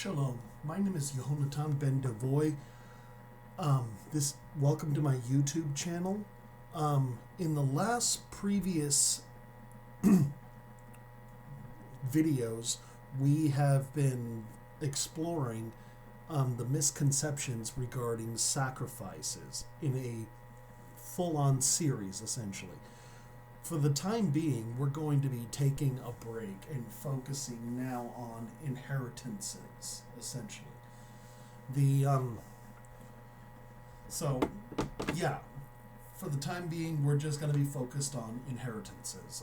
Shalom. My name is Yehonatan Ben Devoy. Welcome to my YouTube channel. In the last previous videos, we have been exploring the misconceptions regarding sacrifices in a full-on series, essentially. For the time being, we're going to be taking a break and focusing now on inheritances, essentially. For the time being, we're just going to be focused on inheritances.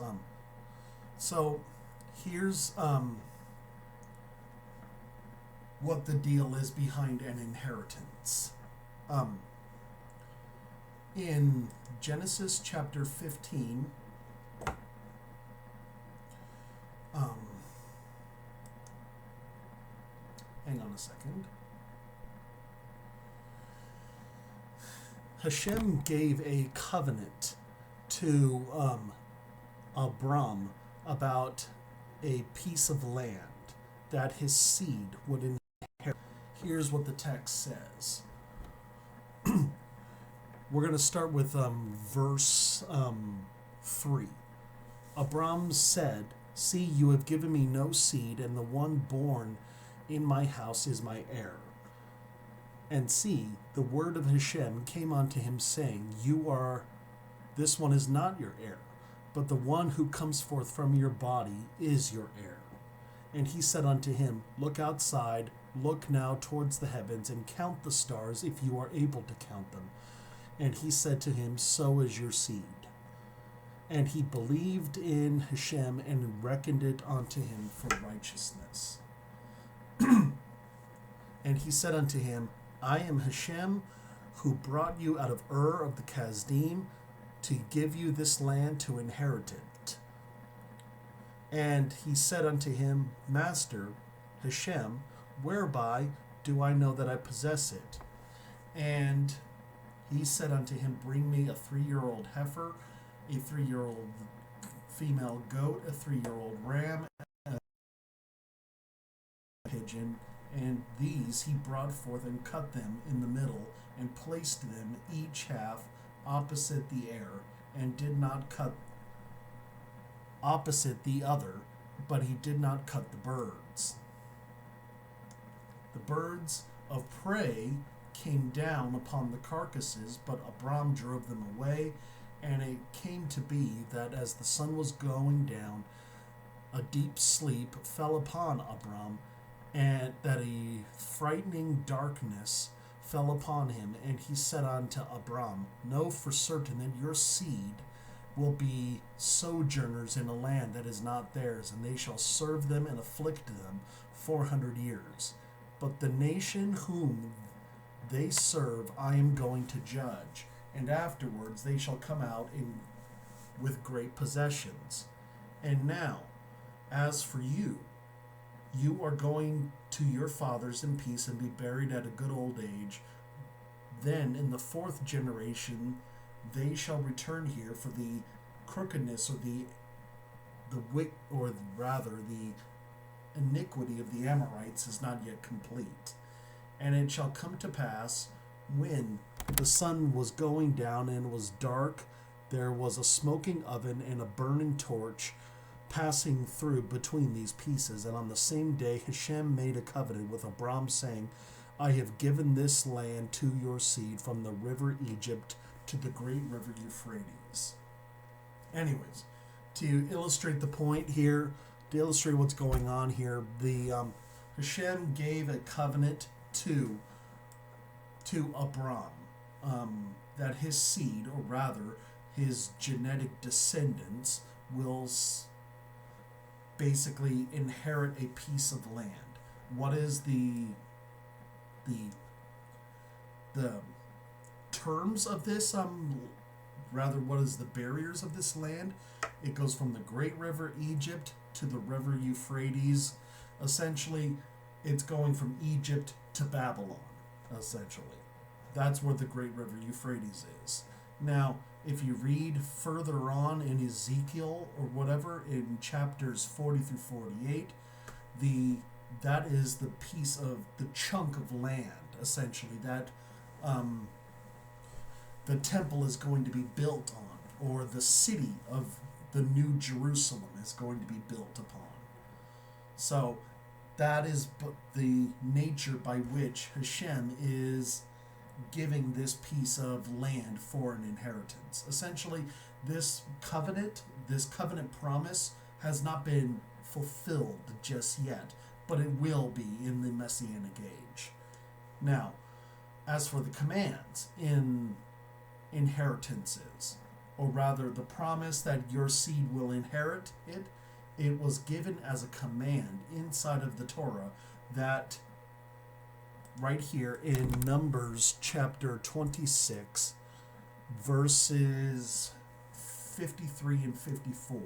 Here's what the deal is behind an inheritance. In Genesis chapter 15, hang on a second. Hashem gave a covenant to Abram about a piece of land that his seed would inherit. Here's what the text says. We're going to start with verse 3. Abram said, "See, you have given me no seed, and the one born in my house is my heir. And see, the word of Hashem came unto him, saying, this one is not your heir, but the one who comes forth from your body is your heir. And he said unto him, Look outside, look now towards the heavens, and count the stars, if you are able to count them. And he said to him, So is your seed. And he believed in Hashem, and reckoned it unto him for righteousness. And he said unto him, I am Hashem, who brought you out of Ur of the Kasdim, to give you this land to inherit it. And he said unto him, Master, Hashem, whereby do I know that I possess it? And he said unto him, Bring me a 3-year-old heifer, a 3-year-old female goat, a 3-year-old ram, and a pigeon. And these he brought forth and cut them in the middle, and placed them each half opposite the heir, and did not cut opposite the other, but he did not cut the birds. The birds of prey came down upon the carcasses, but Abram drove them away. And it came to be that as the sun was going down, a deep sleep fell upon Abram, and that a frightening darkness fell upon him. And he said unto Abram, Know for certain that your seed will be sojourners in a land that is not theirs, and they shall serve them and afflict them 400 years. But the nation whom they serve I am going to judge, and afterwards they shall come out with great possessions. And now, as for you, you are going to your fathers in peace, and be buried at a good old age. Then in the 4th generation they shall return here, for the crookedness or the iniquity of the Amorites is not yet complete. And it shall come to pass, when the sun was going down and it was dark, there was a smoking oven and a burning torch passing through between these pieces. And on the same day Hashem made a covenant with Abram, saying, I have given this land to your seed from the river Egypt to the great river Euphrates. Anyways, to illustrate the point here, to illustrate what's going on here, Hashem gave a covenant to Abram, that his seed, or rather his genetic descendants, will basically inherit a piece of land. What is the terms of this? What is the barriers of this land? It goes from the great river Egypt to the river Euphrates. Essentially, it's going from Egypt to Babylon, essentially. That's where the great river Euphrates is. Now, if you read further on in Ezekiel or whatever, in chapters 40 through 48, the that is the piece of the chunk of land, essentially, that the temple is going to be built on, or the city of the New Jerusalem is going to be built upon. So that is the nature by which Hashem is giving this piece of land for an inheritance. Essentially, this covenant promise has not been fulfilled just yet, but it will be in the Messianic age. Now, as for the commands in inheritances, or rather the promise that your seed will inherit it, it was given as a command inside of the Torah that right here in Numbers chapter 26, verses 53 and 54.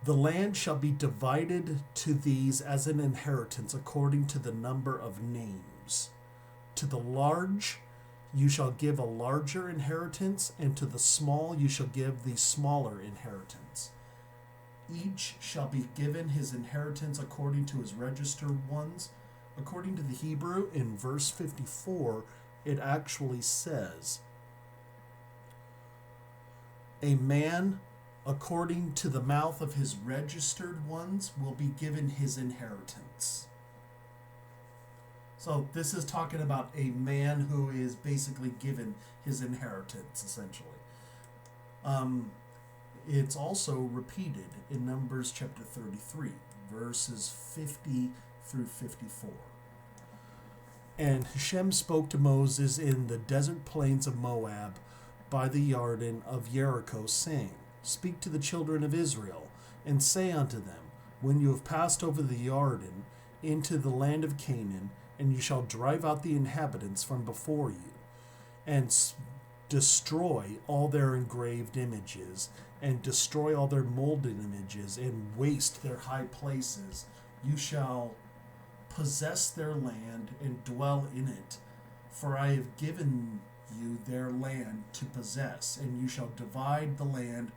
The land shall be divided to these as an inheritance according to the number of names. To the large you shall give a larger inheritance, and to the small you shall give the smaller inheritance. Each shall be given his inheritance according to his registered ones. According to the Hebrew, in verse 54, it actually says, a man according to the mouth of his registered ones will be given his inheritance. So this is talking about a man who is basically given his inheritance, essentially. It's also repeated in Numbers chapter 33, verses 50 through 54. And Hashem spoke to Moses in the desert plains of Moab by the Jordan of Jericho, saying, Speak to the children of Israel, and say unto them, When you have passed over the Jordan into the land of Canaan, and you shall drive out the inhabitants from before you, and destroy all their engraved images, and destroy all their molded images, and waste their high places, you shall possess their land and dwell in it, for I have given you their land to possess, and you shall divide the land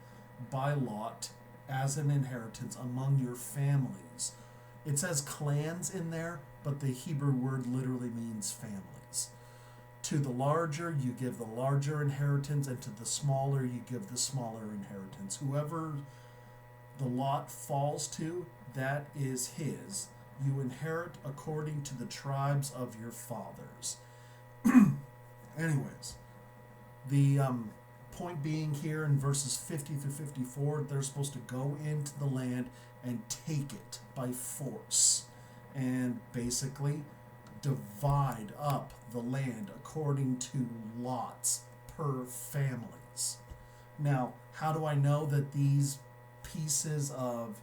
by lot as an inheritance among your families. It says clans in there, but the Hebrew word literally means families. To the larger you give the larger inheritance, and to the smaller you give the smaller inheritance. Whoever the lot falls to, that is his. You inherit according to the tribes of your fathers. Anyways, the point being here in verses 50 through 54, they're supposed to go into the land and take it by force and basically divide up the land according to lots per families. Now, how do I know that these pieces of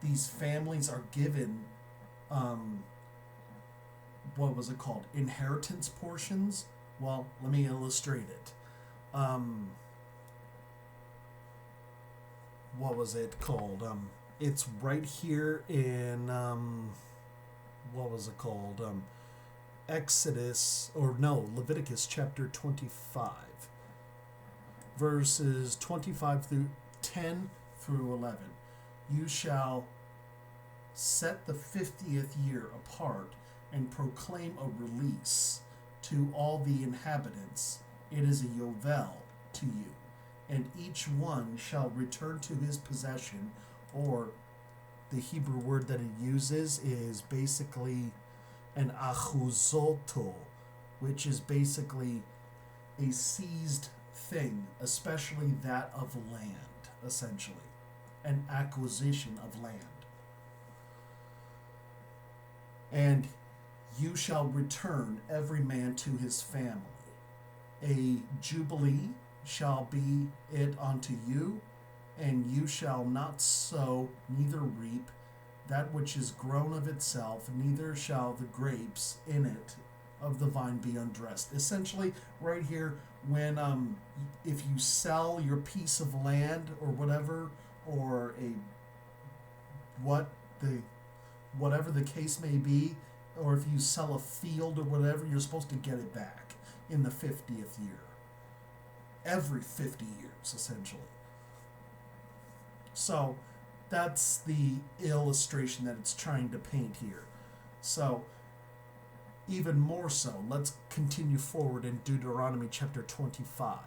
these families are given what was it called? Inheritance portions? Well, let me illustrate it. What was it called? It's right here in what was it called? Leviticus chapter 25, verses 25 through 10 through 11. You shall set the 50th year apart and proclaim a release to all the inhabitants. It is a yovel to you, and each one shall return to his possession, or the Hebrew word that it uses is basically an achuzoto, which is basically a seized thing, especially that of land, essentially, an acquisition of land. And you shall return every man to his family. A jubilee shall be it unto you, and you shall not sow, neither reap that which is grown of itself, neither shall the grapes in it of the vine be undressed. Essentially, right here, when if you sell your piece of land or whatever, or whatever the case may be, or if you sell a field or whatever, you're supposed to get it back in the 50th year. Every 50 years, essentially. So, That's the illustration that it's trying to paint here. So, even more so, let's continue forward in Deuteronomy chapter 25.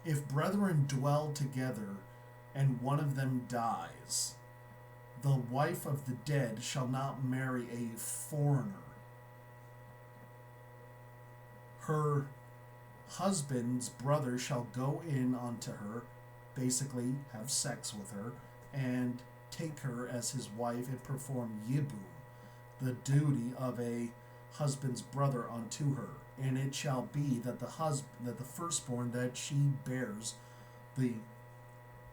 If brethren dwell together, and one of them dies, the wife of the dead shall not marry a foreigner. Her husband's brother shall go in unto her, basically have sex with her, and take her as his wife and perform yibum, the duty of a husband's brother unto her. And it shall be that the firstborn that she bears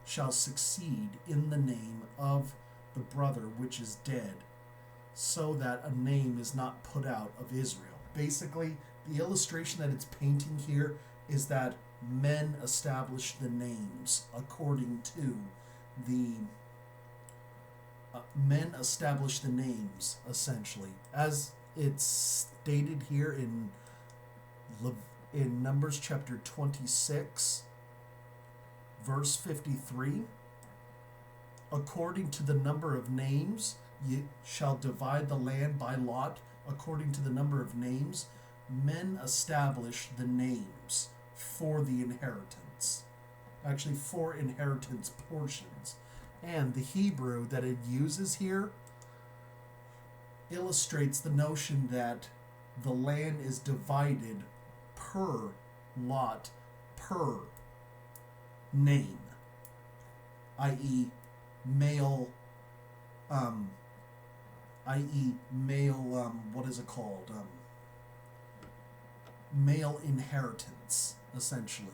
shall succeed in the name of the brother which is dead, so that a name is not put out of Israel. Basically, the illustration that it's painting here is that men establish the names according to the men establish the names, essentially, as it's stated here in Numbers chapter 26, verse 53. According to the number of names, ye shall divide the land by lot. According to the number of names, men establish the names for the inheritance. Actually, for inheritance portions. And the Hebrew that it uses here illustrates the notion that the land is divided per lot, per name, i.e. male, what is it called? Male inheritance, essentially.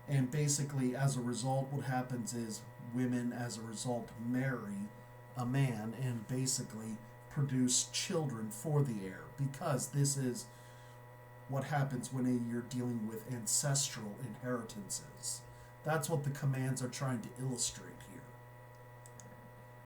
And basically, as a result, what happens is women, as a result, marry a man and basically produce children for the heir, because this is what happens when you're dealing with ancestral inheritances. That's what the commands are trying to illustrate here.